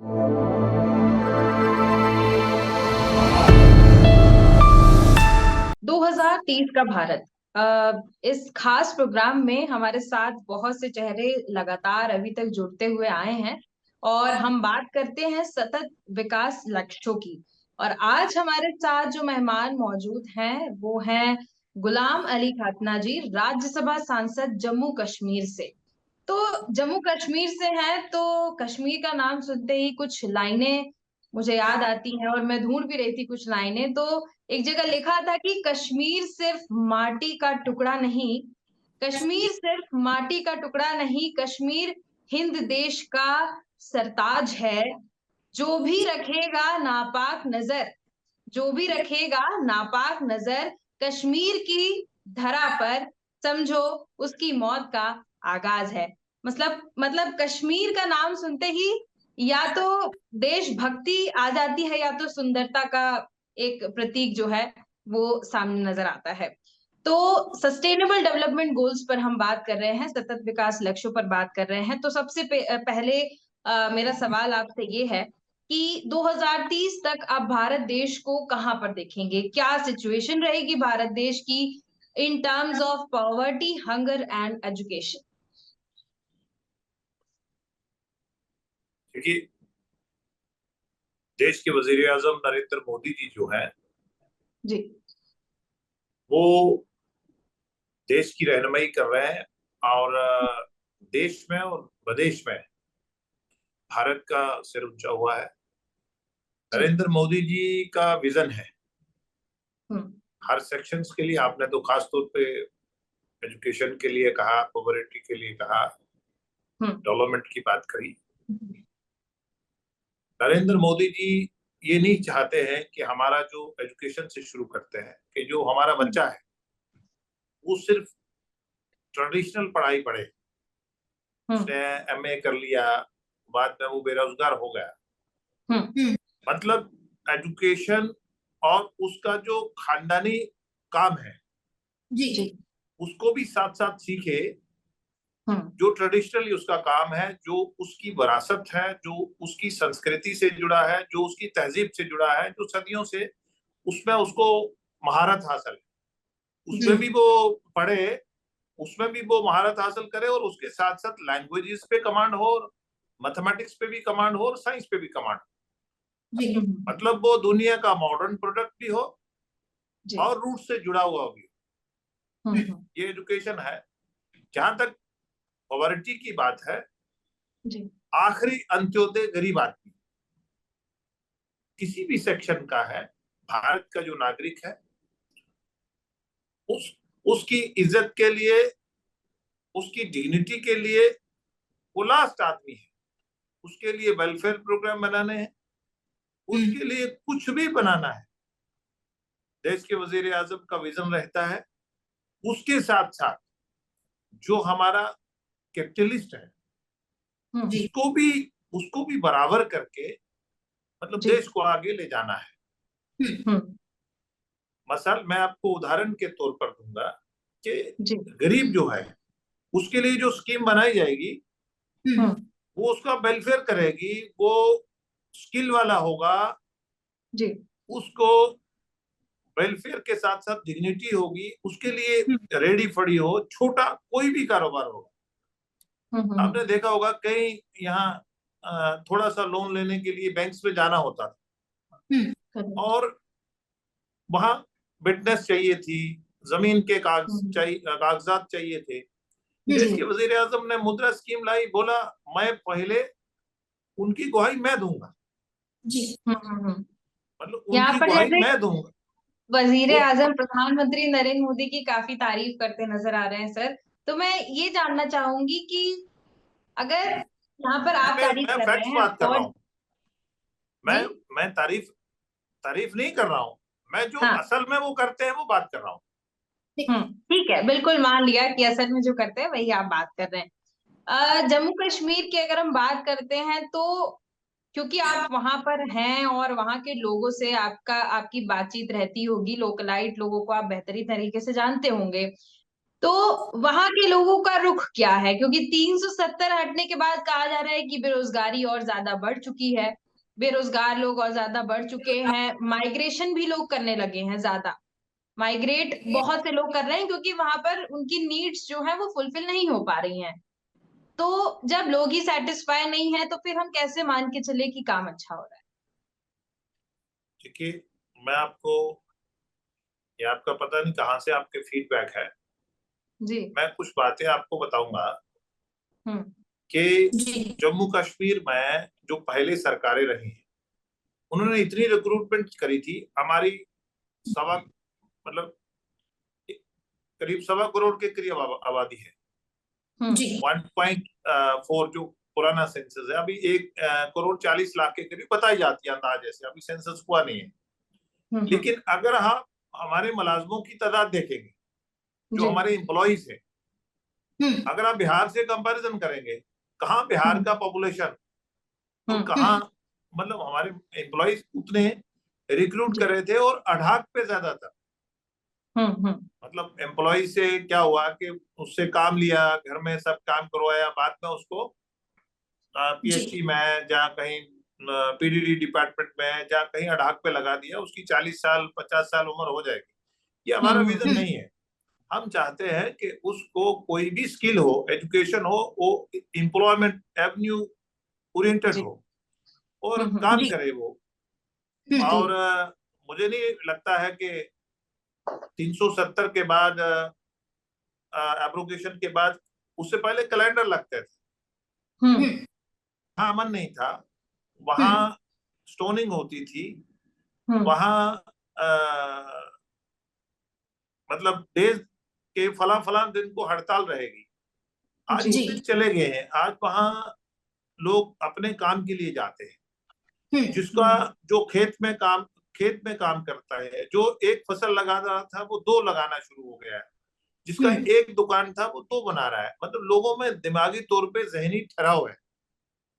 2030 का भारत। इस खास प्रोग्राम में हमारे साथ बहुत से चेहरे लगातार अभी तक जुड़ते हुए आए हैं और हम बात करते हैं सतत विकास लक्ष्यों की। और आज हमारे साथ जो मेहमान मौजूद हैं वो हैं गुलाम अली खातना जी, राज्यसभा सांसद जम्मू कश्मीर से। तो जम्मू कश्मीर से हैं तो कश्मीर का नाम सुनते ही कुछ लाइनें मुझे याद आती हैं और मैं ढूंढ भी रही थी कुछ लाइनें। तो एक जगह लिखा था कि कश्मीर सिर्फ माटी का टुकड़ा नहीं, कश्मीर सिर्फ माटी का टुकड़ा नहीं, कश्मीर हिंद देश का सरताज है। जो भी रखेगा नापाक नजर, जो भी रखेगा नापाक नजर कश्मीर की धरा पर, समझो उसकी मौत का आगाज है। मतलब कश्मीर का नाम सुनते ही या तो देशभक्ति आ जाती है या तो सुंदरता का एक प्रतीक जो है वो सामने नजर आता है। तो सस्टेनेबल डेवलपमेंट गोल्स पर हम बात कर रहे हैं, सतत विकास लक्ष्यों पर बात कर रहे हैं। तो सबसे पहले मेरा सवाल आपसे ये है कि 2030 तक आप भारत देश को कहां पर देखेंगे? क्या सिचुएशन रहेगी भारत देश की in terms of poverty, hunger and education? क्योंकि देश के वजीर आजम नरेंद्र मोदी जी जो है जी वो देश की रहनुमाई कर रहे हैं और देश में और विदेश में भारत का सिर ऊंचा हुआ है। नरेंद्र मोदी जी का विजन है हर सेक्शंस के लिए। आपने तो खास तौर पे एजुकेशन के लिए कहा, पॉवर्टी के लिए कहा, डेवलपमेंट की बात करी। नरेंद्र मोदी जी ये नहीं चाहते हैं कि हमारा जो एजुकेशन से शुरू करते हैं कि जो हमारा बच्चा है वो सिर्फ ट्रेडिशनल पढ़ाई पढ़े, उसने एमए कर लिया, बाद में वो बेरोजगार हो गया। मतलब एजुकेशन और उसका जो खानदानी काम है जी उसको भी साथ साथ सीखे। जो ट्रेडिशनली उसका काम है, जो उसकी विरासत है, जो उसकी संस्कृति से जुड़ा है, जो उसकी तहजीब से जुड़ा है, जो सदियों से उसमें उसको महारत हासिल है, उसमें भी वो पढ़े, उसमें भी वो महारत हासिल करे और उसके साथ साथ लैंग्वेजेस पे कमांड हो, मैथमेटिक्स पे भी कमांड हो और साइंस पे भी कमांड हो। मतलब वो दुनिया का मॉडर्न प्रोडक्ट भी हो और रूट से जुड़ा हुआ भी हो। ये एजुकेशन है। जहां तक पॉवर्टी की बात है, आखिरी अंत्योदय गरीब आदमी किसी भी सेक्शन का है, भारत का जो नागरिक है उसकी इज्जत के लिए, उसकी डिग्निटी के लिए वो लास्ट आदमी है। उसके लिए वेलफेयर प्रोग्राम बनाने हैं, उसके लिए कुछ भी बनाना है, देश के वजीर आजम का विजन रहता है। उसके साथ साथ जो हमारा कैपिटलिस्ट है उसको भी बराबर करके मतलब देश को आगे ले जाना है। मसल मैं आपको उदाहरण के तौर पर दूंगा कि गरीब जो है उसके लिए जो स्कीम बनाई जाएगी वो उसका वेलफेयर करेगी, वो स्किल वाला होगा, उसको वेलफेयर के साथ साथ डिग्निटी होगी, उसके लिए रेडी फड़ी हो, छोटा कोई भी कारोबार होगा। आपने देखा होगा कई यहाँ थोड़ा सा लोन लेने के लिए बैंक्स में जाना होता था और वहां विटनेस चाहिए थी, जमीन के कागजात चाहिए थे। देश के वजीर आजम ने मुद्रा स्कीम लाई, बोला मैं पहले उनकी गवाही मैं दूंगा। मतलब यहाँ उनकी पर गवाही जैसे मैं दूंगा। वजीर आजम प्रधानमंत्री नरेंद्र मोदी की काफी तारीफ करते नजर आ रहे हैं सर। तो मैं ये जानना चाहूंगी कि अगर यहाँ पर आप तारीफ मैं कर रहे फैक्ट्स हैं बात कर रहा और हूँ। मैं तारीफ नहीं कर रहा हूँ, मैं जो हाँ असल में वो करते हैं वो बात कर रहा हूँ। ठीक है, बिल्कुल मान लिया कि असल में जो करते हैं वही आप बात कर रहे हैं। जम्मू कश्मीर की अगर हम बात करते हैं तो क्योंकि आप वहां पर हैं और वहां के लोगों से आपकी बातचीत रहती होगी, लोकलाइट लोगों को आप बेहतरीन तरीके से जानते होंगे। तो वहां के लोगों का रुख क्या है? क्योंकि 370 हटने के बाद कहा जा रहा है कि बेरोजगारी और ज्यादा बढ़ चुकी है, बेरोजगार लोग और ज्यादा बढ़ चुके हैं, माइग्रेशन भी लोग करने लगे हैं, ज्यादा माइग्रेट बहुत से लोग कर रहे हैं क्योंकि वहां पर उनकी नीड्स जो है वो फुलफिल नहीं हो पा रही हैं। तो जब लोग ही सेटिस्फाई नहीं है तो फिर हम कैसे मान के चले कि काम अच्छा हो रहा है? देखिए, मैं आपको, ये आपका पता नहीं कहाँ से आपके फीडबैक है, जी। मैं कुछ बातें आपको बताऊंगा हम्म। कि जम्मू कश्मीर में जो पहले सरकारें रही हैं, उन्होंने इतनी रिक्रूटमेंट करी थी। हमारी सवा मतलब करीब 1.25 करोड़ के करीब आबादी है। जी। 1.4 जो पुराना सेंसस है, अभी 1.40 करोड़ के करीब बताई जाती है अंदाजे से, अभी सेंसस हुआ नहीं है। लेकिन अगर हम हमारे मुलाजमों की तादाद देखेंगे, जो हमारे एम्प्लॉइज है, अगर आप बिहार से कंपैरिजन करेंगे, कहाँ बिहार का पॉपुलेशन और कहाँ, मतलब हमारे एम्प्लॉइज उतने रिक्रूट कर रहे थे और अढ़ाक पे ज्यादा था। मतलब एम्प्लॉय से क्या हुआ कि उससे काम लिया, घर में सब काम करवाया, बाद में उसको पीएचई में या कहीं पीडीडी डिपार्टमेंट में या कहीं अढ़ाक पे लगा दिया, उसकी 40 साल 50 साल उम्र हो जाएगी। ये हमारा विजन नहीं है। हम चाहते हैं कि उसको कोई भी स्किल हो, एजुकेशन हो, वो एम्प्लॉयमेंट एवेन्यू ओरिएंटेड हो और काम करे वो। और मुझे नहीं लगता है कि 370 के बाद, एब्रोगेशन के बाद, उससे पहले कैलेंडर लगते थे, हाँ अमन नहीं था, वहां स्टोनिंग होती थी, वहां मतलब डेज के फला फला दिन को हड़ताल रहेगी। आज वो दिन चले गए हैं। आज वहां लोग अपने काम के लिए जाते हैं। जिसका जो खेत में काम करता है, जो एक फसल लगा रहा था वो 2 लगाना शुरू हो गया है, जिसका एक दुकान था वो 2 बना रहा है। मतलब लोगों में दिमागी तौर पे जहनी ठहराव है,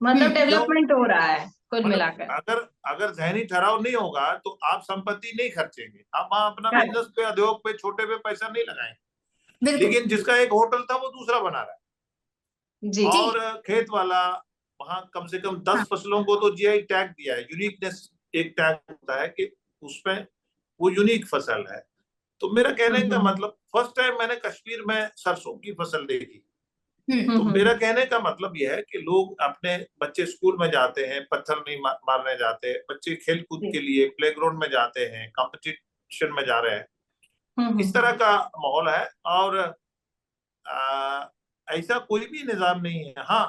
मतलब डेवलपमेंट हो रहा है कुल मतलब मिलाकर। अगर अगर जहनी ठहराव नहीं होगा तो आप संपत्ति नहीं खर्चेंगे, आप वहां अपना बिजनेस पे, उद्योग पे, छोटे पे पैसा नहीं लगाएंगे। लेकिन जिसका एक होटल था वो दूसरा बना रहा है। जी। और खेत वाला वहां कम से कम 10 फसलों को तो जीआई टैग दिया है। यूनिकनेस एक टैग होता है कि उसमें वो यूनिक फसल है। तो मेरा कहने का मतलब, फर्स्ट टाइम मैंने कश्मीर में सरसों की फसल देखी। तो मेरा कहने का मतलब यह है कि लोग, अपने बच्चे स्कूल में जाते हैं, पत्थर नहीं मारने जाते, बच्चे खेल कूद के लिए प्लेग्राउंड में जाते हैं, कंपटीशन में जा रहे हैं, इस तरह का माहौल है। और ऐसा कोई भी निजाम नहीं है। हाँ,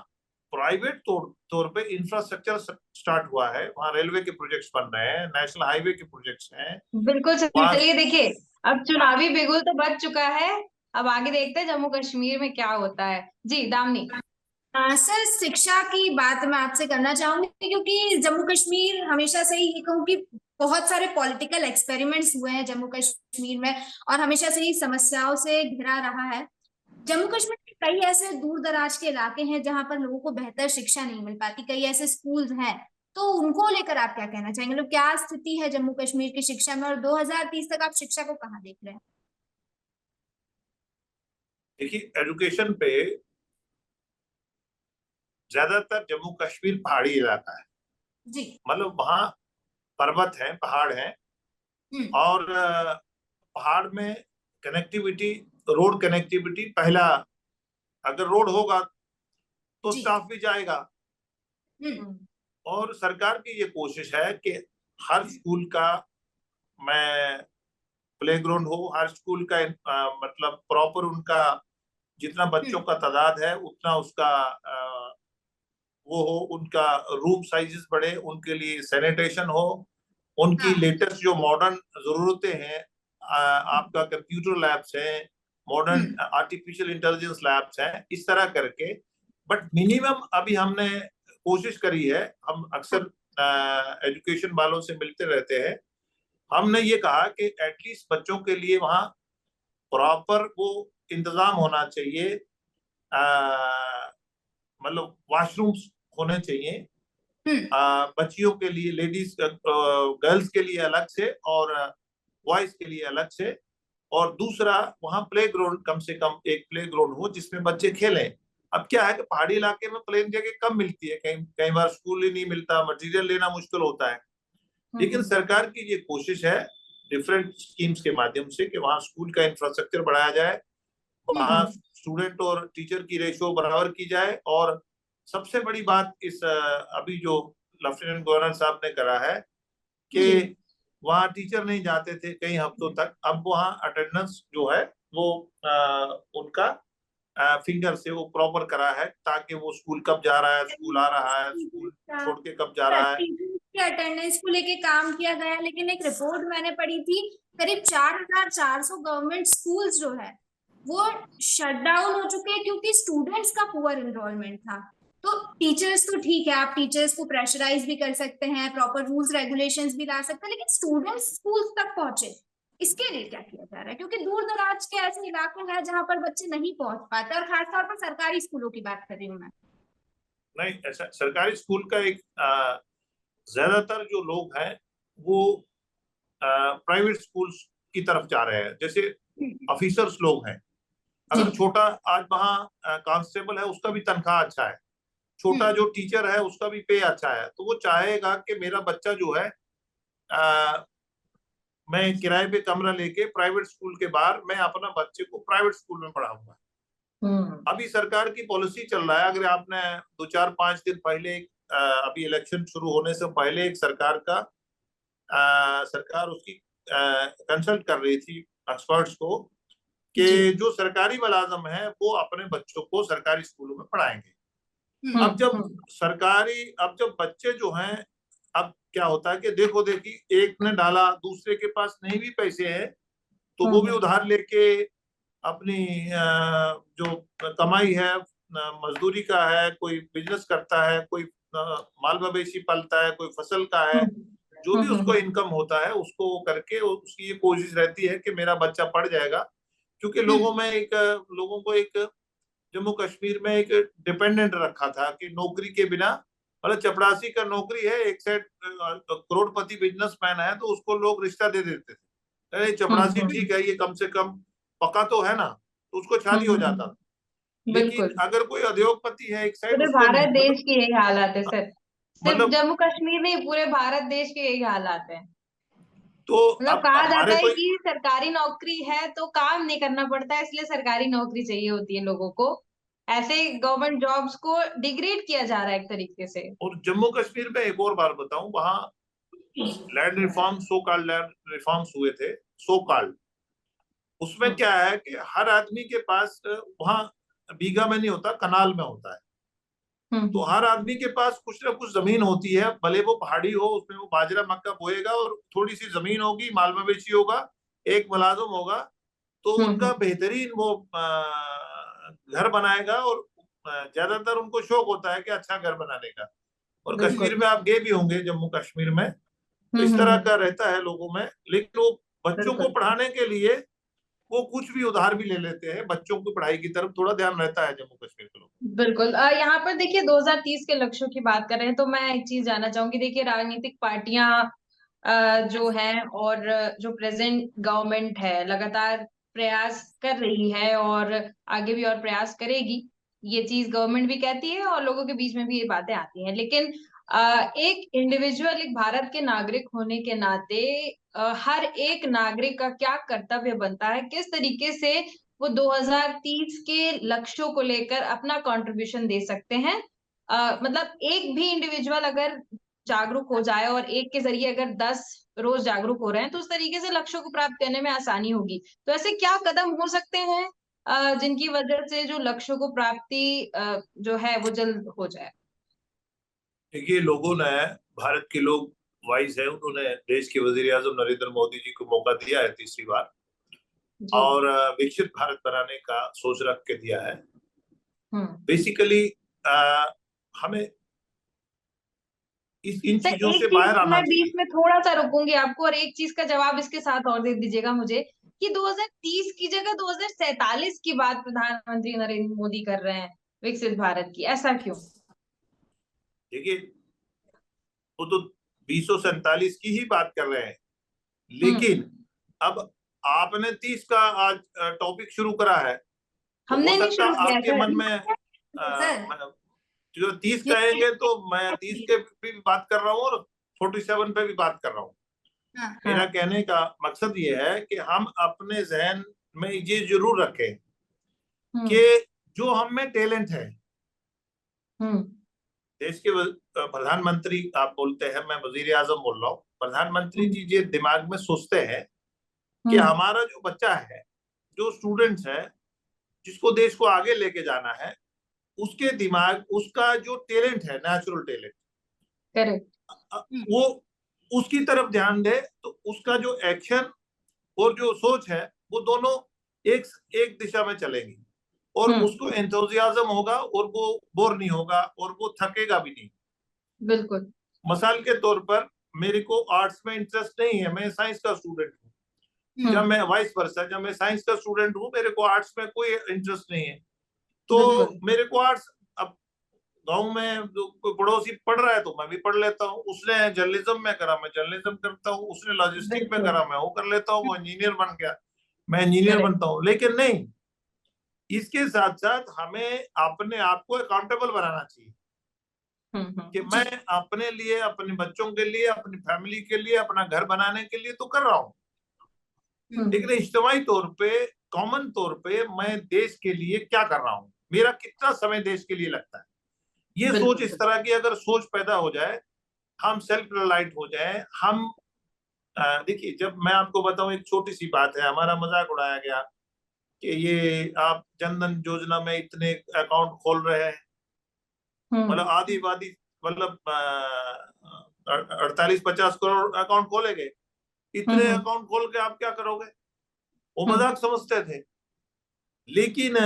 प्राइवेट तौर पे इंफ्रास्ट्रक्चर स्टार्ट हुआ है, वहाँ रेलवे के प्रोजेक्ट्स बन रहे हैं, नेशनल हाईवे के प्रोजेक्ट्स हैं। बिल्कुल चलिए, देखिए अब चुनावी बिगुल तो बच चुका है, अब आगे देखते हैं जम्मू कश्मीर में क्या होता है। जी दामिनी। सर, शिक्षा की बात मैं आपसे करना चाहूंगी, क्योंकि जम्मू कश्मीर हमेशा से ही कहूँ कि बहुत सारे पॉलिटिकल एक्सपेरिमेंट्स हुए हैं जम्मू कश्मीर में, और हमेशा से ही समस्याओं से घिरा रहा है। जम्मू कश्मीर के कई ऐसे दूर दराज के इलाके हैं जहां पर लोगों को बेहतर शिक्षा नहीं मिल पाती, कई ऐसे स्कूल्स हैं, तो उनको लेकर आप क्या कहना चाहेंगे? मतलब क्या स्थिति है जम्मू कश्मीर की शिक्षा में, और 2030 तक आप शिक्षा को कहाँ देख रहे हैं? देखिए, एजुकेशन पे ज्यादातर जम्मू कश्मीर पहाड़ी इलाका है जी। मतलब वहाँ पर्वत है, पहाड़ है, और पहाड़ में कनेक्टिविटी, रोड कनेक्टिविटी पहला, अगर रोड होगा तो स्टाफ भी जाएगा। और सरकार की ये कोशिश है कि हर स्कूल का मैं प्लेग्राउंड हो, हर स्कूल का मतलब प्रॉपर उनका जितना बच्चों का तादाद है उतना उसका वो हो, उनका रूम साइजेस बढ़े, उनके लिए सैनिटेशन हो, उनकी लेटेस्ट जो मॉडर्न जरूरतें हैं, आपका कंप्यूटर लैब्स हैं, मॉडर्न आर्टिफिशियल इंटेलिजेंस लैब्स हैं, इस तरह करके। बट मिनिमम अभी हमने कोशिश करी है, हम अक्सर एजुकेशन वालों से मिलते रहते हैं, हमने ये कहा कि एटलीस्ट बच्चों के लिए वहाँ प्रॉपर वो इंतजाम होना चाहिए, मतलब वॉशरूम्स होने चाहिए, बच्चियों के लिए, लेडीज गर्ल्स के लिए अलग से और बॉयज के लिए अलग से, और दूसरा वहां प्ले ग्राउंड, कम से कम एक प्ले ग्राउंड हो जिसमें बच्चे खेलें। अब क्या है कि पहाड़ी इलाके में प्लेन जगह कम मिलती है, कई कई बार स्कूल ही नहीं मिलता, मटेरियल लेना मुश्किल होता है। लेकिन सरकार की ये कोशिश है डिफरेंट स्कीम्स के माध्यम से कि वहाँ स्कूल का इंफ्रास्ट्रक्चर बढ़ाया जाए, वहाँ स्टूडेंट और टीचर की रेशो बराबर की जाए। और सबसे बड़ी बात इस अभी जो लेफ्टिनेंट गवर्नर साहब ने करा है कि वहाँ टीचर नहीं जाते थे कई हफ्तों तक, अब वहाँ अटेंडेंस जो है वो उनका फिंगर से वो प्रॉपर करा है, ताकि वो स्कूल कब जा रहा है, स्कूल आ रहा है, स्कूल छोड़ के कब जा रहा है। अटेंडेंस को लेके काम किया गया, लेकिन एक रिपोर्ट मैंने पढ़ी थी, करीब 4,400 गवर्नमेंट स्कूल्स जो है वो शट डाउन हो चुके हैं क्योंकि स्टूडेंट्स का पुअर एनरोलमेंट था। तो टीचर्स तो ठीक है, आप टीचर्स को प्रेशराइज भी कर सकते हैं, प्रॉपर रूल्स रेगुलेशंस भी ला सकते हैं, लेकिन स्टूडेंट्स स्कूल तक पहुंचे, इसके लिए क्या किया जा रहा है? क्योंकि दूर दराज के ऐसे इलाके हैं जहां पर बच्चे नहीं पहुंच पाते, और खासतौर पर सरकारी स्कूलों की बात कर रही हूँ मैं। नहीं, ऐसा सरकारी स्कूल का एक ज्यादातर जो लोग हैं वो प्राइवेट स्कूल्स की तरफ जा रहे हैं। जैसे ऑफिसर्स लोग हैं, अगर छोटा आज वहाँ कांस्टेबल है उसका भी तनख्वाह अच्छा है, छोटा जो टीचर है उसका भी पे अच्छा है, तो वो चाहेगा कि मेरा बच्चा जो है मैं किराए पे कमरा लेके प्राइवेट स्कूल के बाहर मैं अपना बच्चे को प्राइवेट स्कूल में पढ़ाऊंगा। अभी सरकार की पॉलिसी चल रहा है, अगर आपने 2-4-5 दिन पहले अभी इलेक्शन शुरू होने से पहले एक सरकार उसकी कंसल्ट कर रही थी एक्सपर्ट्स को कि जो सरकारी मुलाजिम है वो अपने बच्चों को सरकारी स्कूलों में पढ़ाएंगे। अब जब बच्चे जो हैं, अब क्या होता है कि देखो देखी एक ने डाला, दूसरे के पास नहीं भी पैसे हैं तो वो भी उधार लेके अपनी जो कमाई है, मजदूरी का है, कोई बिजनेस करता है, कोई माल मवेशी पालता है, कोई फसल का है, जो भी उसको इनकम होता है उसको करके उसकी ये कोशिश रहती है कि मेरा बच्चा पढ़ जाएगा। क्योंकि लोगों को एक जम्मू कश्मीर में एक डिपेंडेंट रखा था कि नौकरी के बिना, मतलब चपरासी का नौकरी है, एक साइड करोड़पति बिजनेसमैन है तो उसको लोग रिश्ता दे देते थे, अरे चपरासी ठीक है, ये कम से कम पका तो है ना, तो उसको शादी हो जाता था। लेकिन अगर कोई उद्योगपति है एक साइड, पूरे भारत देश की यही हालात है सर, सिर्फ मतलब जम्मू कश्मीर नहीं, पूरे भारत देश के यही हालात है। तो मतलब कहा जाता है कि सरकारी नौकरी है तो काम नहीं करना पड़ता है, इसलिए सरकारी नौकरी चाहिए होती है लोगों को। ऐसे गवर्नमेंट जॉब्स को डिग्रेड किया जा रहा है एक तरीके से। और जम्मू कश्मीर में एक और बार बताऊं, वहां land reform, so called land reforms हुए थे, सो कॉल्ड। उसमें क्या है कि हर आदमी के पास वहां बीघा में नहीं होता, कनाल में होता है। तो हर आदमी के पास कुछ ना कुछ जमीन होती है, भले वो पहाड़ी हो, उसमें वो बाजरा मक्का बोएगा, और थोड़ी सी जमीन होगी, माल मवेशी होगा, एक मुलाजिम होगा, तो उनका बेहतरीन वो घर बनाएगा। और ज्यादातर उनको शौक होता है कि अच्छा घर बनाने का। और कश्मीर में आप गए भी होंगे, जम्मू कश्मीर में, तो इस तरह का रहता है लोगों में। लेकिन वो बच्चों को पढ़ाने के लिए वो कुछ भी उधार भी ले लेते हैं, बच्चों की पढ़ाई की तरफ थोड़ा ध्यान रहता है जम्मू कश्मीर के लोग। बिल्कुल। यहाँ पर देखिए 2030 के लक्ष्यों की बात कर रहे हैं तो मैं एक चीज जानना चाहूंगी। देखिए राजनीतिक पार्टियां जो हैं और जो प्रेजेंट गवर्नमेंट है लगातार प्रयास कर रही है और आगे भी और प्रयास करेगी, ये चीज गवर्नमेंट भी कहती है और लोगों के बीच में भी ये बातें आती हैं। लेकिन एक इंडिविजुअल, एक भारत के नागरिक होने के नाते हर एक नागरिक का क्या कर्तव्य बनता है, किस तरीके से वो 2030 के लक्ष्यों को लेकर अपना कंट्रीब्यूशन दे सकते हैं। मतलब एक भी इंडिविजुअल अगर जागरूक हो जाए और एक के जरिए अगर 10 रोज जागरूक हो रहे हैं तो उस तरीके से लक्ष्यों को प्राप्त करने में आसानी होगी। तो ऐसे क्या कदम हो सकते हैं जिनकी वजह से जो लक्ष्यों को प्राप्ति जो है वो जल्द हो जाए? देखिए, लोगों ने, भारत के लोग वाइज है, उन्होंने देश के वजीर आजम नरेंद्र मोदी जी को मौका दिया है तीसरी बार, और विकसित भारत बनाने का सोच रख के दिया है। बेसिकली हमें इन चीजों से बाहर आना चाहिए। बीच में थोड़ा सा रुकूंगी आपको, और एक चीज का जवाब इसके साथ और दे दीजिएगा मुझे कि 2030 की जगह 2047 की बात प्रधानमंत्री नरेंद्र मोदी कर रहे हैं विकसित भारत की, ऐसा क्यों? देखिए, वो तो 2047 की ही बात कर रहे हैं, लेकिन अब आपने 30 का आज टॉपिक शुरू करा है, तो हमने हो नहीं सकता शुरू किया आपके सर। मन में जो 30 कहेंगे तो मैं 30 के भी बात कर रहा हूँ और 47 पे भी बात कर रहा हूँ। मेरा कहने का मकसद ये है कि हम अपने जहन में ये जरूर रखें कि जो हम में टैलेंट है, देश के प्रधानमंत्री आप बोलते हैं, मैं वजीर आजम बोल रहा हूँ, प्रधानमंत्री जी ये दिमाग में सोचते हैं कि हमारा जो बच्चा है, जो स्टूडेंट्स है, जिसको देश को आगे लेके जाना है, उसके दिमाग, उसका जो टैलेंट है, नेचुरल टैलेंट, करेक्ट, वो उसकी तरफ ध्यान दे, तो उसका जो एक्शन और जो सोच है वो दोनों एक एक दिशा में चलेंगी और उसको एंथुसियाज्म होगा और वो बोर नहीं होगा और वो थकेगा भी नहीं। बिल्कुल। मिसाल के तौर पर मेरे को आर्ट्स में इंटरेस्ट नहीं है, मैं साइंस का स्टूडेंट हूँ, जब मैं वाइस वर्सा, जब मैं साइंस का स्टूडेंट हूँ, मेरे को आर्ट्स में कोई इंटरेस्ट नहीं है, तो मेरे को आर्ट्स, अब गांव में जो कोई पड़ोसी पढ़ रहा है तो मैं भी पढ़ लेता हूँ, उसने जर्नलिज्म में करा मैं जर्नलिज्म करता हूँ, उसने लॉजिस्टिक में करा मैं वो कर लेता हूँ, वो इंजीनियर बन गया मैं इंजीनियर बनता हूँ। लेकिन नहीं, इसके साथ साथ हमें अपने आप को अकाउंटेबल बनाना चाहिए कि मैं अपने लिए, अपने बच्चों के लिए, अपनी फैमिली के लिए, अपना घर बनाने के लिए तो कर रहा हूँ, लेकिन इज्तिमाई तौर पे, कॉमन तौर पे मैं देश के लिए क्या कर रहा हूँ, मेरा कितना समय देश के लिए लगता है। ये सोच, इस तरह की अगर सोच पैदा हो जाए, हम सेल्फ रिलायंट हो जाए। हम देखिए, जब मैं आपको बताऊं, एक छोटी सी बात है, हमारा मजाक उड़ाया गया कि ये आप जनधन योजना में इतने अकाउंट खोल रहे हैं, मतलब आधी वादी, मतलब 48-50 करोड़ अकाउंट खोलेंगे, इतने अकाउंट खोल के आप क्या करोगे, वो मजाक समझते थे। लेकिन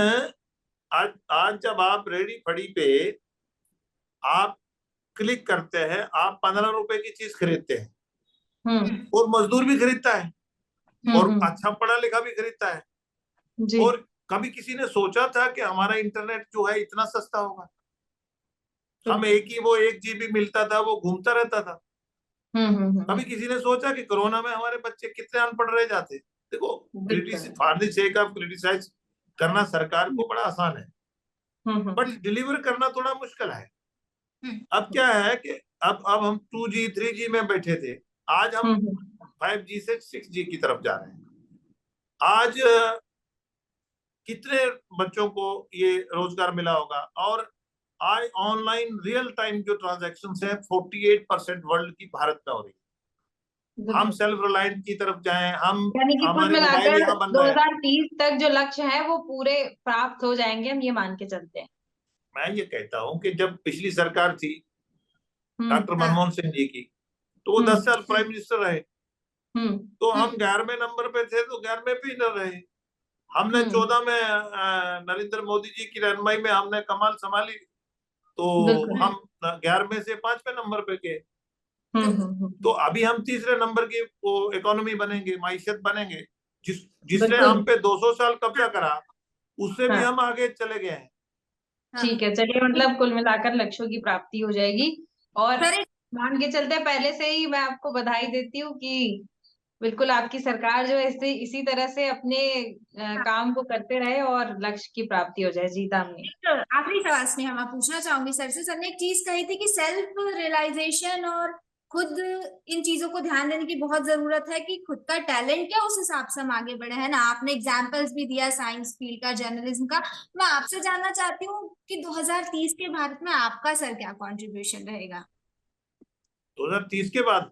आज जब आप रेडी फड़ी पे आप क्लिक करते हैं, आप 15 रुपए की चीज खरीदते हैं और मजदूर भी खरीदता है और अच्छा पढ़ा लिखा भी खरीदता है, और कभी किसी ने सोचा था कि हमारा इंटरनेट जो है इतना सस्ता होगा? हम वो 1 GB मिलता था, वो घूमता रहता था। कभी किसी ने सोचा कि कोरोना में हमारे बच्चे कितने अनपढ़ रह जाते? देखो, क्रिटिसाइज करना सरकार को बड़ा आसान है, बट डिलीवर करना थोड़ा मुश्किल है। अब क्या है कि अब हम 2G 3G में बैठे थे, आज हम 5G से 6G की तरफ जा रहे हैं। आज कितने बच्चों को ये रोजगार मिला होगा, और आज ऑनलाइन रियल टाइम जो ट्रांजैक्शन है 48% वर्ल्ड की भारत में हो रही है। हम सेल्फ रिलायंट की तरफ जाएं, हम, यानी कि कुल हमारे मोबाइल मिलाकर यहाँ बन रहे हैं। 2030 तक जो लक्ष्य है वो पूरे प्राप्त हो जाएंगे, हम ये मान के चलते हैं। मैं ये कहता हूँ कि जब पिछली सरकार थी डॉक्टर मनमोहन सिंह जी की, तो वो 10 साल प्राइम मिनिस्टर रहे, तो हम 11वें नंबर पे थे, तो 11वें पे ही न रहे। हमने 14 में नरेंद्र मोदी जी की रहनुमाई में हमने कमाल संभाली, तो हम 11वें से 5वें नंबर पे गए। तो अभी हम तीसरे नंबर की वो इकोनॉमी बनेंगे, माइशत बनेंगे। जिसने हम पे 200 साल कब्जा करा, उससे भी हम आगे चले गए हैं। ठीक है, चलिए, मतलब कुल मिलाकर लक्ष्यों की प्राप्ति हो जाएगी, और मान के चलते पहले से ही मैं आपको बधाई देती हूँ कि बिल्कुल आपकी सरकार जो है इसी तरह से अपने काम को करते रहे और लक्ष्य की प्राप्ति हो जाए। जी दामिनी। तो आखिरी सवाल में हम पूछना चाहूंगी सर से, सर ने एक चीज कही थी कि सेल्फ रियलाइजेशन और खुद इन चीजों को ध्यान देने की बहुत जरूरत है कि खुद का टैलेंट क्या, उस हिसाब से हम आगे बढ़े, है ना। आपने एग्जांपल्स भी दिया साइंस फील्ड का, जर्नलिज्म का। मैं आपसे जानना चाहती हूँ कि 2030 के भारत में आपका सर क्या कंट्रीब्यूशन रहेगा? 2030 के बाद?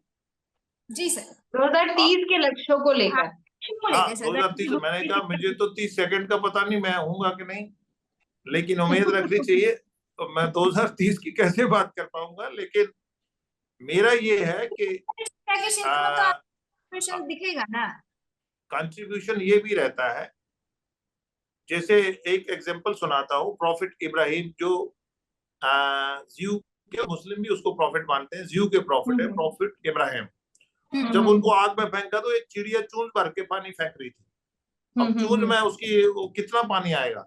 जी सर, 2030 के लक्ष्यों को लेकर। हाँ, 2030 मैंने कहा, मुझे तो 30 सेकंड का पता नहीं मैं हूँगा कि नहीं, लेकिन उम्मीद रखनी चाहिए। तो मैं 2030 की कैसे बात कर पाऊंगा, लेकिन मेरा ये है कि दिखेगा ना, कंट्रीब्यूशन ये भी रहता है। जैसे एक एग्जांपल सुनाता हूँ, प्रॉफिट इब्राहिम, जो जियो के मुस्लिम भी उसको प्रॉफिट मानते हैं, जियो के प्रॉफिट है प्रॉफिट इब्राहिम। जब उनको आग में फेंका तो एक चिड़िया चूंज भर के पानी फेंक रही थी। अब चूंज में उसकी वो कितना पानी आएगा,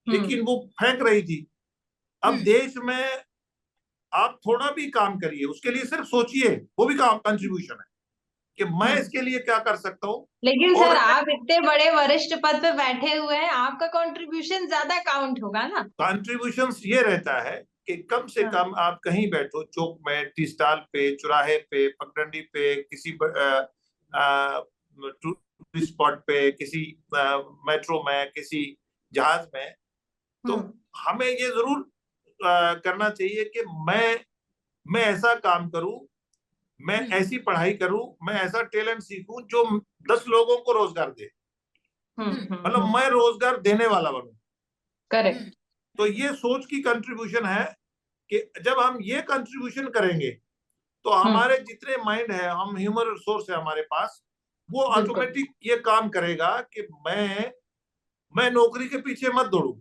लेकिन वो फेंक रही थी। अब देश में आप थोड़ा भी काम करिए, उसके लिए सिर्फ सोचिए, वो भी काम कंट्रीब्यूशन है। कि मैं इसके लिए क्या कर सकता हूँ। लेकिन सर आप इतने बड़े वरिष्ठ पद पे बैठे हुए हैं, आपका कंट्रीब्यूशन ज्यादा काउंट होगा ना। कंट्रीब्यूशन ये रहता है कि कम से कम आप कहीं बैठो, चौक में, टी स्टॉल पे, चौराहे पे, पगडंडी पे, किसी टूरिस्ट स्पॉट पे, किसी मेट्रो में, किसी जहाज में, तो हमें ये जरूर करना चाहिए कि मैं ऐसा काम करूं, मैं ऐसी पढ़ाई करूं, मैं ऐसा टैलेंट सीखूं जो 10 लोगों को रोजगार दे, मतलब मैं रोजगार देने वाला बनूं। करेक्ट। तो ये सोच की कंट्रीब्यूशन है कि जब हम ये कंट्रीब्यूशन करेंगे तो हमारे जितने माइंड है, हम ह्यूमन रिसोर्स है हमारे पास, वो ऑटोमेटिक ये काम करेगा कि मैं नौकरी के पीछे मत दौड़ू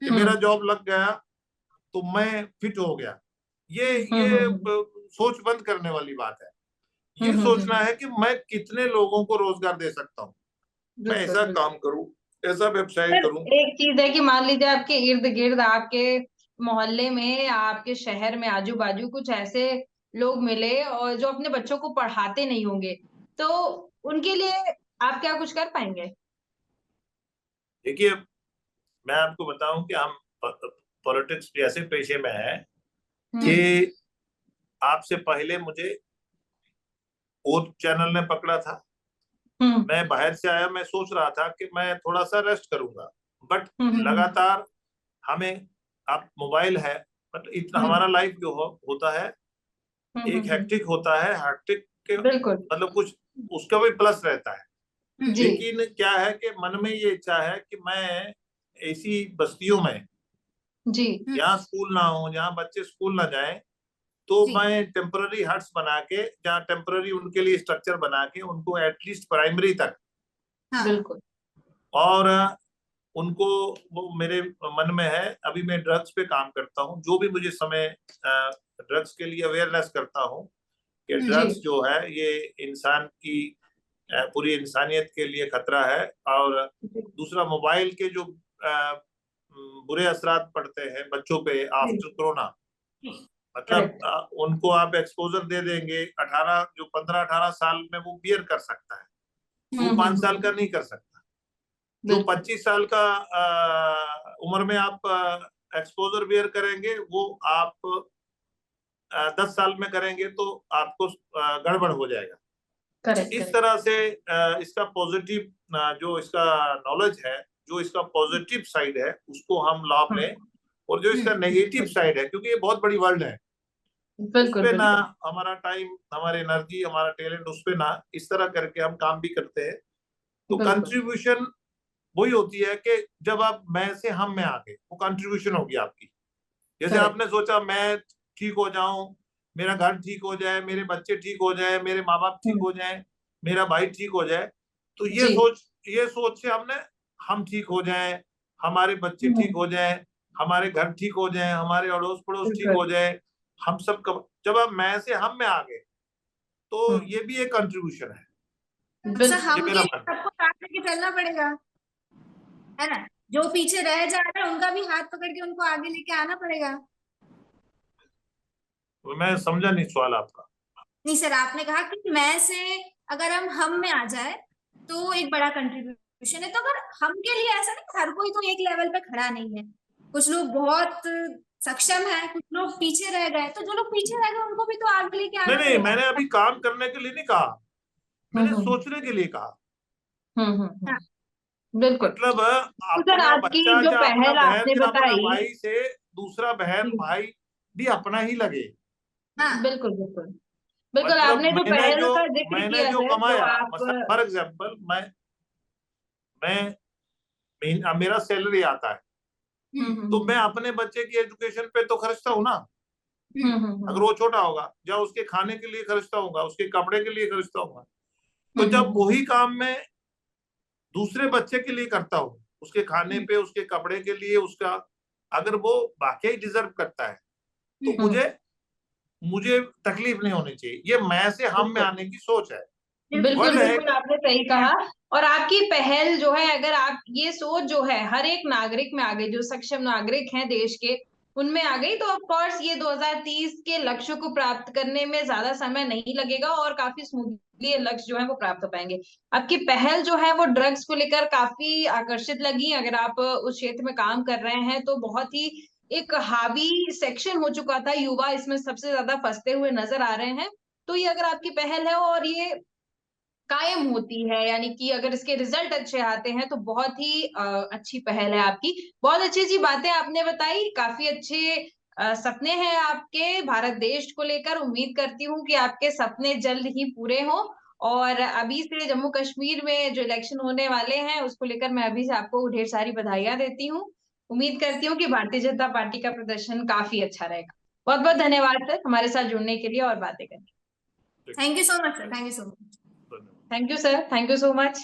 कि मेरा जॉब लग गया तो मैं फिट हो गया। ये सोच बंद करने वाली बात है। ये सोचना है कि मैं कितने लोगों को रोजगार दे सकता हूँ, मैं ऐसा काम करूं, ऐसा व्यवसाय करूं। एक चीज है कि मान लीजिए आपके इर्द गिर्द, आपके मोहल्ले में, आपके शहर में, आजू बाजू कुछ ऐसे लोग मिले और जो अपने बच्चों को पढ़ाते नहीं होंगे, तो उनके लिए आप क्या कुछ कर पाएंगे? देखिए, मैं आपको बताऊं कि हम पॉलिटिक्स भी ऐसे पेशे में है कि आपसे पहले मुझे और चैनल ने पकड़ा था, मैं बाहर से आया, मैं सोच रहा था कि मैं थोड़ा सा रेस्ट करूंगा, बट लगातार हमें, आप मोबाइल है, बट इतना हमारा लाइफ जो होता है एक हेक्टिक होता है, हेक्टिक के मतलब कुछ उसका भी प्लस रहता है। लेकिन क्या है कि मन में ये इच्छा है कि मैं ऐसी बस्तियों में जहाँ स्कूल ना हो, जहाँ बच्चे स्कूल ना जाएं, तो मैं टेम्पररी हट्स बना के, जहाँ टेम्पररी उनके लिए स्ट्रक्चर बना के उनको एटलीस्ट प्राइमरी तक, बिल्कुल, और उनको, वो मेरे मन में है। अभी मैं ड्रग्स पे काम करता हूँ, जो भी मुझे समय ड्रग्स के लिए अवेयरनेस करता हूँ कि ड्रग्स जो है ये इंसान की पूरी इंसानियत के लिए खतरा है। और दूसरा, मोबाइल के जो बुरे असरात पड़ते हैं बच्चों पे आफ्टर कोरोना, मतलब उनको आप एक्सपोजर दे देंगे, 18 जो 15-18 साल में वो बियर कर सकता है, वो 5 साल का नहीं कर सकता। जो 25 साल का उम्र में आप एक्सपोजर बियर करेंगे, वो आप 10 साल में करेंगे तो आपको गड़बड़ हो जाएगा। इस तरह से इसका पॉजिटिव, जो इसका नॉलेज है, जो इसका पॉजिटिव साइड है, उसको हम लाभ लें, और जो इसका नेगेटिव साइड है, क्योंकि ये बहुत बड़ी वर्ल्ड है, उस पे ना हमारा टाइम, हमारी एनर्जी, हमारा टैलेंट उस पे ना, इस तरह करके हम काम भी करते हैं। तो कंट्रीब्यूशन वही होती है कि जब आप मैं से हम में आ गए, वो कंट्रीब्यूशन होगी आपकी। जैसे आपने सोचा मैं ठीक हो जाऊं, मेरा घर ठीक हो जाए, मेरे बच्चे ठीक हो जाए, मेरे माँ बाप ठीक हो जाए, मेरा भाई ठीक हो जाए, तो ये सोच से हमने हम ठीक हो जाए, हमारे बच्चे ठीक हो जाए, हमारे घर ठीक हो जाए, हमारे अड़ोस पड़ोस ठीक हो जाए, हम सब जब आप मैं से हम में आ गए, तो ये भी एक कंट्रीब्यूशन है। सबको साथ लेके चलना पड़ेगा, है ना। जो पीछे रह जा रहे हैं उनका भी हाथ पकड़ के उनको आगे लेके आना पड़ेगा। मैं समझा नहीं सवाल आपका। नहीं सर, आपने कहा कि मैं से अगर हम में आ जाए तो एक बड़ा कंट्रीब्यूशन है। तो अगर हम के लिए ऐसा नहीं, हर कोई तो एक लेवल पे खड़ा नहीं है, कुछ लोग बहुत सक्षम है, कुछ लोग पीछे रह गए, तो जो लोग पीछे रह गए उनको भी तो आगे लेके आना नहीं, मैंने अभी काम करने के लिए नहीं कहा, मैंने सोचने के लिए कहा। बिल्कुल, मतलब अपना बच्चा जो या अपना पहल बहन आपने या अपना बताई, भाई से दूसरा बहन भाई भी अपना ही लगे। बिल्कुल बिल्कुल बिल्कुल। मतलब आपने जो पहल का जिक्र किया जो है, कमाया, आप मतलब फॉर एग्जाम्पल, मेरा सैलरी आता है, तो मैं अपने बच्चे की एजुकेशन पे तो खर्चता हूँ ना, अगर वो छोटा होगा, या उसके खाने के लिए खर्चता हूँ, उसके कपड़े के लिए खर्चता हूँ। तो जब वही काम मैं दूसरे बच्चे के लिए करता हूँ, उसके खाने पे, उसके कपड़े के लिए, उसका अगर वो वाकई डिजर्व करता है, तो मुझे तकलीफ नहीं होनी चाहिए। ये मैं से हम में आने की सोच है। बिल्कुल बिल्कुल, आपने सही कहा। और आपकी पहल जो है, अगर आप ये सोच जो है हर एक नागरिक में आ गई, जो सक्षम नागरिक हैं देश के, उनमें आ गई, तो ऑफ कोर्स ये 2030 के लक्ष्य को प्राप्त करने में ज्यादा समय नहीं लगेगा और काफी स्मूथली ये लक्ष्य जो है वो प्राप्त हो पाएंगे। आपकी पहल जो है वो ड्रग्स को लेकर काफी आकर्षित लगी। अगर आप उस क्षेत्र में काम कर रहे हैं तो बहुत ही एक हावी सेक्शन हो चुका था, युवा इसमें सबसे ज्यादा फंसते हुए नजर आ रहे हैं। तो ये अगर आपकी पहल है और ये कायम होती है, यानी कि अगर इसके रिजल्ट अच्छे आते हैं, तो बहुत ही अच्छी पहल है आपकी। बहुत अच्छी अच्छी बातें आपने बताई, काफी अच्छे सपने हैं आपके भारत देश को लेकर। उम्मीद करती हूँ कि आपके सपने जल्द ही पूरे हों। और अभी से जम्मू कश्मीर में जो इलेक्शन होने वाले हैं उसको लेकर मैं अभी से आपको ढेर सारी बधाइयां देती हूँ। उम्मीद करती हूँ कि भारतीय जनता पार्टी का प्रदर्शन काफी अच्छा रहेगा। बहुत बहुत धन्यवाद सर हमारे साथ जुड़ने के लिए और बातें करने के लिए। Thank you so much sir, thank you so much. Thank you sir, thank you so much.